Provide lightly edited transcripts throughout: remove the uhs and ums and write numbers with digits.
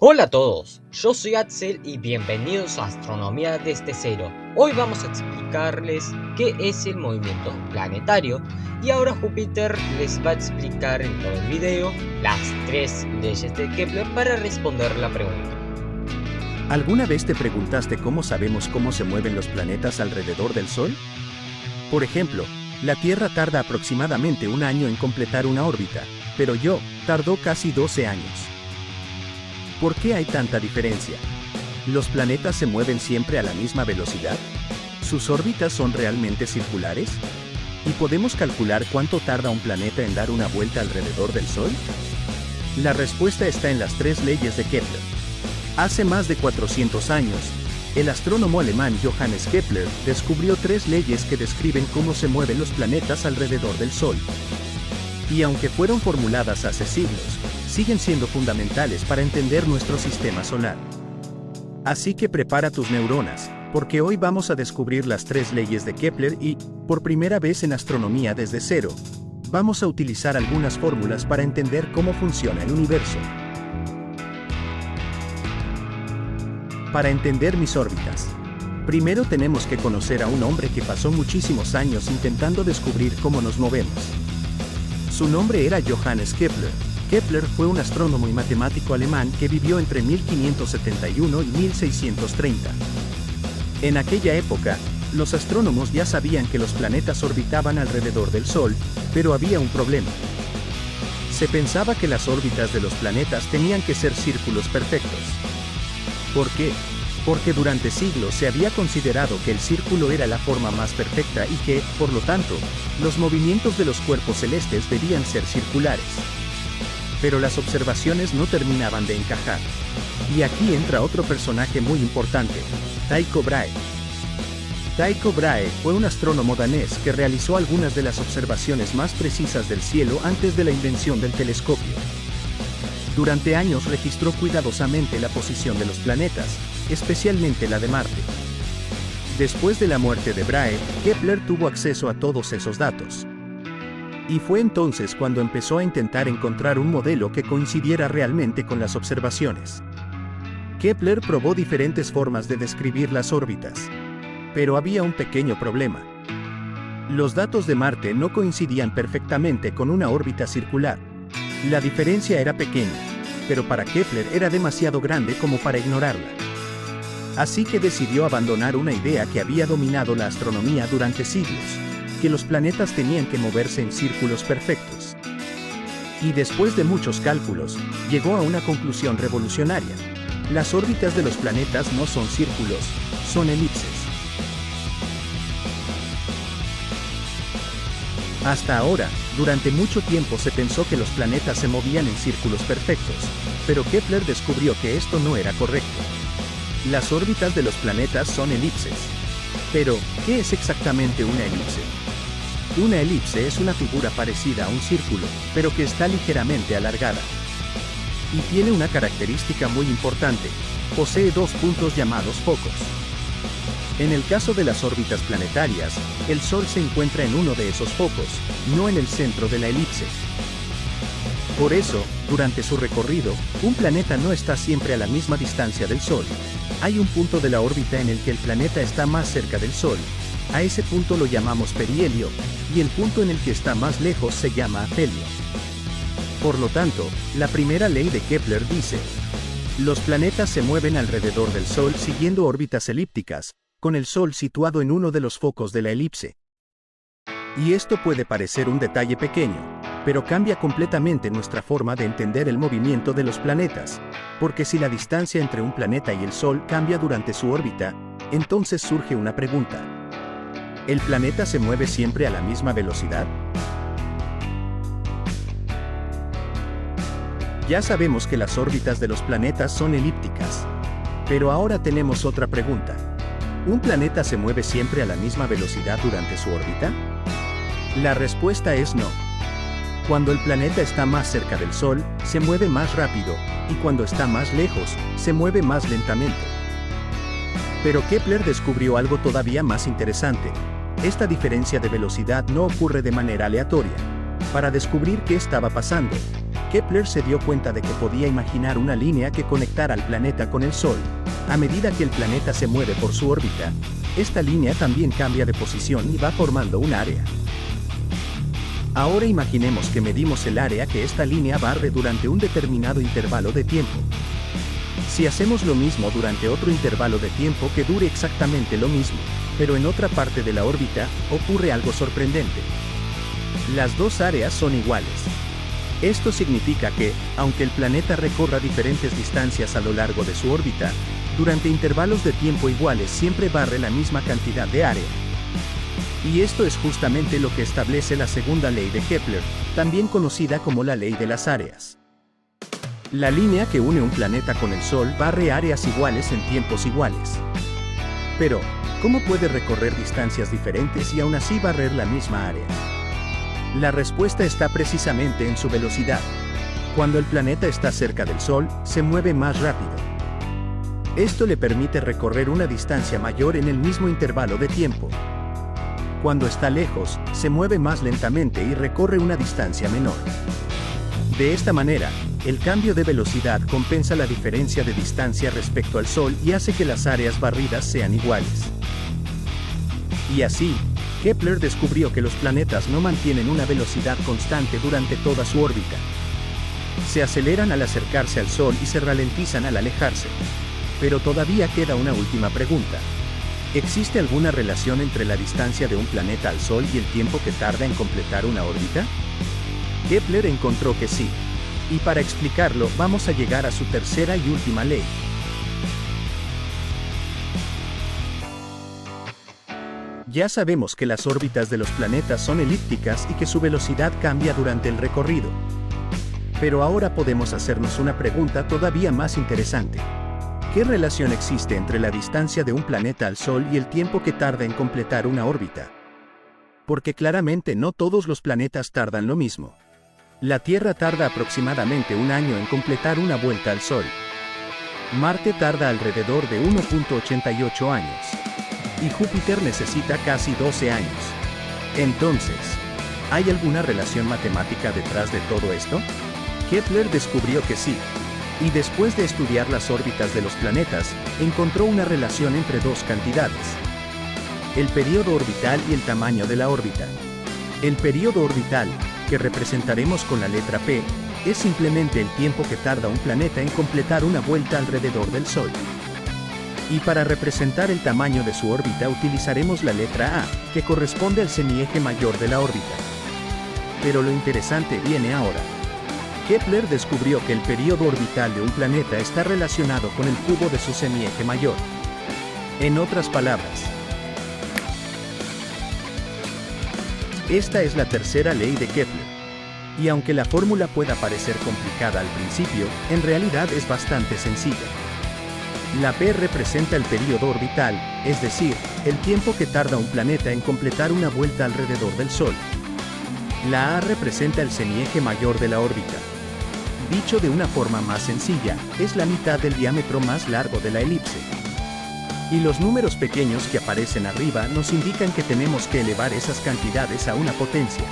Hola a todos, yo soy Axel y bienvenidos a Astronomía desde cero. Hoy vamos a explicarles qué es el movimiento planetario y ahora Júpiter les va a explicar en todo el video las tres leyes de Kepler para responder la pregunta. ¿Alguna vez te preguntaste cómo sabemos cómo se mueven los planetas alrededor del Sol? Por ejemplo, la Tierra tarda aproximadamente un año en completar una órbita, pero Io tardó casi 12 años. ¿Por qué hay tanta diferencia? ¿Los planetas se mueven siempre a la misma velocidad? ¿Sus órbitas son realmente circulares? ¿Y podemos calcular cuánto tarda un planeta en dar una vuelta alrededor del Sol? La respuesta está en las tres leyes de Kepler. Hace más de 400 años, el astrónomo alemán Johannes Kepler descubrió tres leyes que describen cómo se mueven los planetas alrededor del Sol. Y aunque fueron formuladas hace siglos, siguen siendo fundamentales para entender nuestro sistema solar. Así que prepara tus neuronas, porque hoy vamos a descubrir las tres leyes de Kepler y, por primera vez en Astronomía desde cero, vamos a utilizar algunas fórmulas para entender cómo funciona el universo. Para entender mis órbitas, primero tenemos que conocer a un hombre que pasó muchísimos años intentando descubrir cómo nos movemos. Su nombre era Johannes Kepler. Kepler fue un astrónomo y matemático alemán que vivió entre 1571 y 1630. En aquella época, los astrónomos ya sabían que los planetas orbitaban alrededor del Sol, pero había un problema. Se pensaba que las órbitas de los planetas tenían que ser círculos perfectos. ¿Por qué? Porque durante siglos se había considerado que el círculo era la forma más perfecta y que, por lo tanto, los movimientos de los cuerpos celestes debían ser circulares. Pero las observaciones no terminaban de encajar. Y aquí entra otro personaje muy importante, Tycho Brahe. Tycho Brahe fue un astrónomo danés que realizó algunas de las observaciones más precisas del cielo antes de la invención del telescopio. Durante años registró cuidadosamente la posición de los planetas, especialmente la de Marte. Después de la muerte de Brahe, Kepler tuvo acceso a todos esos datos. Y fue entonces cuando empezó a intentar encontrar un modelo que coincidiera realmente con las observaciones. Kepler probó diferentes formas de describir las órbitas. Pero había un pequeño problema. Los datos de Marte no coincidían perfectamente con una órbita circular. La diferencia era pequeña, pero para Kepler era demasiado grande como para ignorarla. Así que decidió abandonar una idea que había dominado la astronomía durante siglos, que los planetas tenían que moverse en círculos perfectos. Y después de muchos cálculos, llegó a una conclusión revolucionaria. Las órbitas de los planetas no son círculos, son elipses. Hasta ahora, durante mucho tiempo se pensó que los planetas se movían en círculos perfectos, pero Kepler descubrió que esto no era correcto. Las órbitas de los planetas son elipses. Pero, ¿qué es exactamente una elipse? Una elipse es una figura parecida a un círculo, pero que está ligeramente alargada. Y tiene una característica muy importante: posee dos puntos llamados focos. En el caso de las órbitas planetarias, el Sol se encuentra en uno de esos focos, no en el centro de la elipse. Por eso, durante su recorrido, un planeta no está siempre a la misma distancia del Sol. Hay un punto de la órbita en el que el planeta está más cerca del Sol. A ese punto lo llamamos perihelio, y el punto en el que está más lejos se llama afelio. Por lo tanto, la primera ley de Kepler dice: los planetas se mueven alrededor del Sol siguiendo órbitas elípticas, con el Sol situado en uno de los focos de la elipse. Y esto puede parecer un detalle pequeño, pero cambia completamente nuestra forma de entender el movimiento de los planetas, porque si la distancia entre un planeta y el Sol cambia durante su órbita, entonces surge una pregunta: ¿el planeta se mueve siempre a la misma velocidad? Ya sabemos que las órbitas de los planetas son elípticas. Pero ahora tenemos otra pregunta. ¿Un planeta se mueve siempre a la misma velocidad durante su órbita? La respuesta es no. Cuando el planeta está más cerca del Sol, se mueve más rápido, y cuando está más lejos, se mueve más lentamente. Pero Kepler descubrió algo todavía más interesante. Esta diferencia de velocidad no ocurre de manera aleatoria. Para descubrir qué estaba pasando, Kepler se dio cuenta de que podía imaginar una línea que conectara al planeta con el Sol. A medida que el planeta se mueve por su órbita, esta línea también cambia de posición y va formando un área. Ahora imaginemos que medimos el área que esta línea barre durante un determinado intervalo de tiempo. Si hacemos lo mismo durante otro intervalo de tiempo que dure exactamente lo mismo, pero en otra parte de la órbita, ocurre algo sorprendente. Las dos áreas son iguales. Esto significa que, aunque el planeta recorra diferentes distancias a lo largo de su órbita, durante intervalos de tiempo iguales siempre barre la misma cantidad de área. Y esto es justamente lo que establece la segunda ley de Kepler, también conocida como la ley de las áreas. La línea que une un planeta con el Sol barre áreas iguales en tiempos iguales. Pero, ¿cómo puede recorrer distancias diferentes y aún así barrer la misma área? La respuesta está precisamente en su velocidad. Cuando el planeta está cerca del Sol, se mueve más rápido. Esto le permite recorrer una distancia mayor en el mismo intervalo de tiempo. Cuando está lejos, se mueve más lentamente y recorre una distancia menor. De esta manera, el cambio de velocidad compensa la diferencia de distancia respecto al Sol y hace que las áreas barridas sean iguales. Y así, Kepler descubrió que los planetas no mantienen una velocidad constante durante toda su órbita. Se aceleran al acercarse al Sol y se ralentizan al alejarse. Pero todavía queda una última pregunta. ¿Existe alguna relación entre la distancia de un planeta al Sol y el tiempo que tarda en completar una órbita? Kepler encontró que sí. Y para explicarlo, vamos a llegar a su tercera y última ley. Ya sabemos que las órbitas de los planetas son elípticas y que su velocidad cambia durante el recorrido. Pero ahora podemos hacernos una pregunta todavía más interesante. ¿Qué relación existe entre la distancia de un planeta al Sol y el tiempo que tarda en completar una órbita? Porque claramente no todos los planetas tardan lo mismo. La Tierra tarda aproximadamente un año en completar una vuelta al Sol. Marte tarda alrededor de 1.88 años. Y Júpiter necesita casi 12 años. Entonces, ¿hay alguna relación matemática detrás de todo esto? Kepler descubrió que sí. Y después de estudiar las órbitas de los planetas, encontró una relación entre dos cantidades: el período orbital y el tamaño de la órbita. El período orbital, que representaremos con la letra P, es simplemente el tiempo que tarda un planeta en completar una vuelta alrededor del Sol. Y para representar el tamaño de su órbita utilizaremos la letra A, que corresponde al semieje mayor de la órbita. Pero lo interesante viene ahora. Kepler descubrió que el período orbital de un planeta está relacionado con el cubo de su semieje mayor. En otras palabras, esta es la tercera ley de Kepler. Y aunque la fórmula pueda parecer complicada al principio, en realidad es bastante sencilla. La P representa el período orbital, es decir, el tiempo que tarda un planeta en completar una vuelta alrededor del Sol. La A representa el semieje mayor de la órbita. Dicho de una forma más sencilla, es la mitad del diámetro más largo de la elipse. Y los números pequeños que aparecen arriba nos indican que tenemos que elevar esas cantidades a una potencia.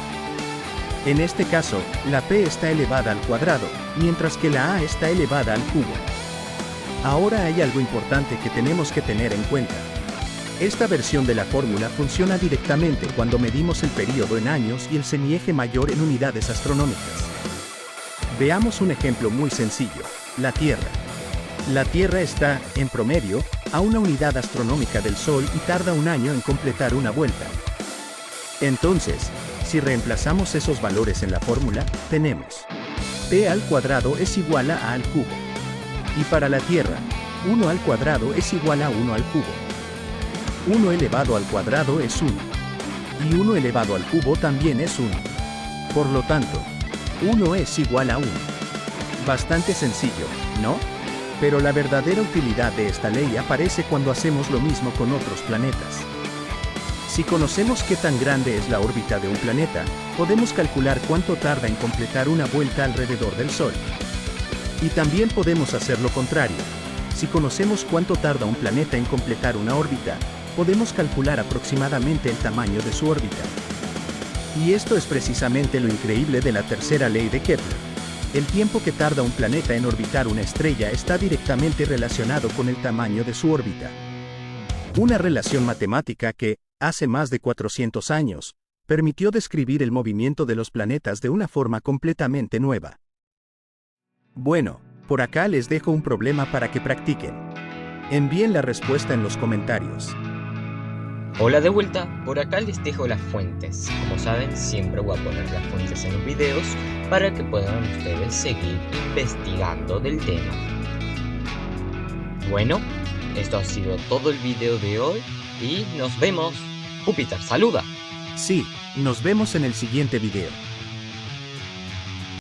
En este caso, la P está elevada al cuadrado, mientras que la A está elevada al cubo. Ahora hay algo importante que tenemos que tener en cuenta. Esta versión de la fórmula funciona directamente cuando medimos el período en años y el semieje mayor en unidades astronómicas. Veamos un ejemplo muy sencillo: la Tierra. La Tierra está, en promedio, a una unidad astronómica del Sol y tarda un año en completar una vuelta. Entonces, si reemplazamos esos valores en la fórmula, tenemos P al cuadrado es igual a al cubo. Y para la Tierra, 1 al cuadrado es igual a 1 al cubo. 1 elevado al cuadrado es 1. Y 1 elevado al cubo también es 1. Por lo tanto, 1 es igual a 1. Bastante sencillo, ¿no? Pero la verdadera utilidad de esta ley aparece cuando hacemos lo mismo con otros planetas. Si conocemos qué tan grande es la órbita de un planeta, podemos calcular cuánto tarda en completar una vuelta alrededor del Sol. Y también podemos hacer lo contrario. Si conocemos cuánto tarda un planeta en completar una órbita, podemos calcular aproximadamente el tamaño de su órbita. Y esto es precisamente lo increíble de la tercera ley de Kepler. El tiempo que tarda un planeta en orbitar una estrella está directamente relacionado con el tamaño de su órbita. Una relación matemática que, hace más de 400 años, permitió describir el movimiento de los planetas de una forma completamente nueva. Bueno, por acá les dejo un problema para que practiquen. Envíen la respuesta en los comentarios. Hola de vuelta, por acá les dejo las fuentes. Como saben, siempre voy a poner las fuentes en los videos para que puedan ustedes seguir investigando del tema. Bueno, esto ha sido todo el video de hoy y nos vemos. Júpiter, saluda. Sí, nos vemos en el siguiente video.